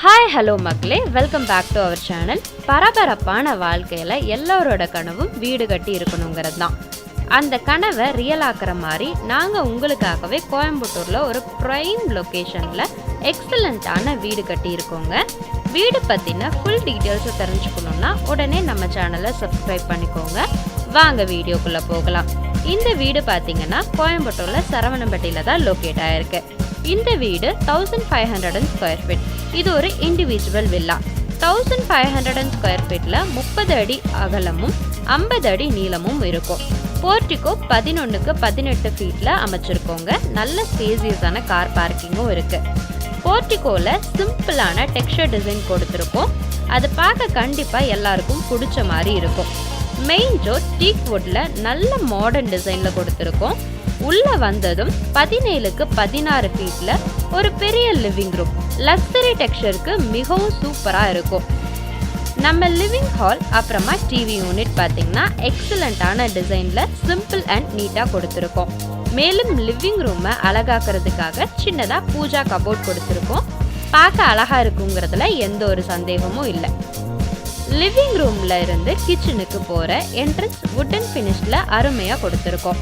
Hi hello மக்களே, welcome back to our channel. பரபரப்பான வாழ்க்கையில் எல்லாரோட கனவும் வீடு கட்டி இருக்கணுங்கிறது தான். அந்த கனவை ரியல் ஆக்குற மாதிரி நாங்கள் உங்களுக்காகவே கோயம்புத்தூரில் ஒரு ப்ரைம் லொக்கேஷனில் எக்ஸலண்ட்டான வீடு கட்டி இருக்கோங்க. வீடு பற்றின ஃபுல் டீட்டெயில்ஸை தெரிஞ்சுக்கணுன்னா உடனே நம்ம சேனலை சப்ஸ்கிரைப் பண்ணிக்கோங்க. வாங்க வீடியோக்குள்ளே போகலாம். இந்த வீடு பார்த்தீங்கன்னா கோயம்புத்தூரில் சரவணம்பட்டியில் தான் லொக்கேட் ஆகிருக்கு. இந்த வீடு 1500 ஸ்கொயர் ஃபீட். இது ஒரு இண்டிவிஜுவல் வில்லா. 1500 ஸ்கொயர் ஃபீட்டில் 30 அடி அகலமும் 50 அடி நீளமும் இருக்கும். போர்ட்டிகோ 11க்கு 18 ஃபீட்டில் அமைச்சிருக்கோங்க. நல்ல ஸ்பேசியஸான கார் பார்க்கிங்கும் இருக்குது. போர்ட்டிகோவில் சிம்பிளான டெக்ஸ்சர் டிசைன் கொடுத்துருக்கோம். அது பார்க்க கண்டிப்பாக எல்லாருக்கும் பிடிச்ச மாதிரி இருக்கும். மெயின் டோர் டீக் வுட்டில் நல்ல மாடர்ன் டிசைனில் கொடுத்துருக்கோம். உள்ளே வந்ததும் 17க்கு 16 ஃபீட்டில் ஒரு பெரிய லிவிங் ரூம். லக்ஸரி டெக்ஸ்சருக்கு மிகவும் சூப்பராக இருக்கும். நம்ம லிவிங் ஹால் அப்புறமா டிவி யூனிட் பார்த்தீங்கன்னா எக்ஸலண்ட்டான டிசைனில் சிம்பிள் அண்ட் நீட்டாக கொடுத்துருக்கோம். மேலும் லிவிங் ரூமை அழகாக்குறதுக்காக சின்னதாக பூஜா கபோர்ட் கொடுத்துருக்கோம். பார்க்க அழகாக இருக்குங்கிறதுல எந்த ஒரு சந்தேகமும் இல்லை. லிவிங் ரூமில் இருந்து கிச்சனுக்கு போகிற என்ட்ரன்ஸ் வுட்டன் ஃபினிஷில் அருமையாக கொடுத்துருக்கோம்.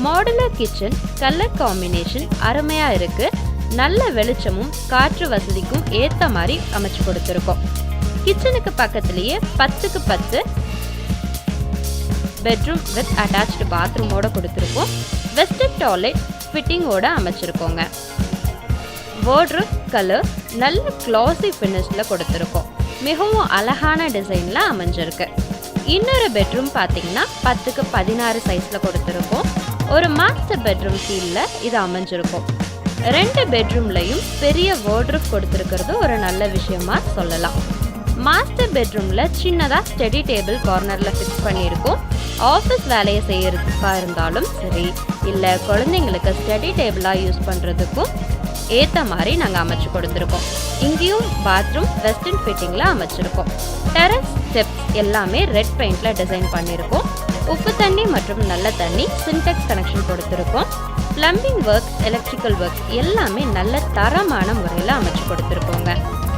மாடுலர் கிச்சன் கலர் காம்பினேஷன் அருமையாக இருக்குது. நல்ல வெளிச்சமும் காற்று வசதிக்கும் ஏற்ற மாதிரி அமைச்சு கொடுத்துருக்கோம். கிச்சனுக்கு பக்கத்துலேயே 10க்கு 10 பெட்ரூம் வித் அட்டாச்டு பாத்ரூமோட கொடுத்துருக்கோம். Western toilet ஃபிட்டிங்கோட அமைச்சிருக்கோங்க. வார்ட்ரோப் கலர் நல்ல கிளாசி ஃபினிஷில் கொடுத்துருக்கோம். மிகவும் அழகான டிசைனில் அமைஞ்சிருக்கு. இன்னொரு பெட்ரூம் பார்த்தீங்கன்னா 10க்கு 16 சைஸில் கொடுத்துருக்கோம். ஒரு மாஸ்டர் பெட்ரூம் ஃபீல்டில் இது அமைஞ்சிருக்கும். 2 பெட்ரூம்லையும் பெரிய வார்ட்ரோப் கொடுத்துருக்கிறது ஒரு நல்ல விஷயமா சொல்லலாம். மாஸ்டர் பெட்ரூமில் சின்னதாக ஸ்டடி டேபிள் கார்னரில் ஃபிக்ஸ் பண்ணியிருக்கோம். ஆஃபீஸ் வேலையை செய்கிறதுக்காக இருந்தாலும் சரி, இல்லை குழந்தைங்களுக்கு ஸ்டடி டேபிளாக யூஸ் பண்ணுறதுக்கும் ஏற்ற மாதிரி நாங்கள் அமைச்சு கொடுத்துருக்கோம். இங்கேயும் பாத்ரூம் வெஸ்டர்ன் ஃபிட்டிங்கில் அமைச்சிருக்கோம். டெரஸ் ஸ்டெப்ஸ் எல்லாமே ரெட் பெயிண்டில் டிசைன் பண்ணியிருக்கோம். உப்பு தண்ணி மற்றும் நல்ல தண்ணி சின்டெக்ஸ் கனெக்ஷன் கொடுத்துருக்கோம். பிளம்பிங் ஒர்க், எலக்ட்ரிக்கல் ஒர்க் எல்லாமே நல்ல தரமான முறையில் அமைச்சு கொடுத்துருக்கோங்க.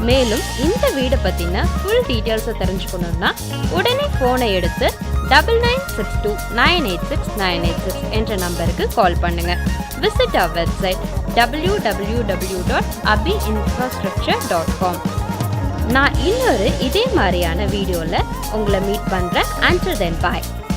மேலும் இந்த வீடை பற்றின ஃபுல் டீட்டெயில்ஸை தெரிஞ்சுக்கணுன்னா உடனே ஃபோனை எடுத்து 9962986986 என்ற நம்பருக்கு கால் பண்ணுங்கள். Visit our website www.abhiinfrastructure.com. நான் இன்னொரு இதே மாதிரியான வீடியோவில் உங்களை மீட் பண்ணுறேன். Until then, bye.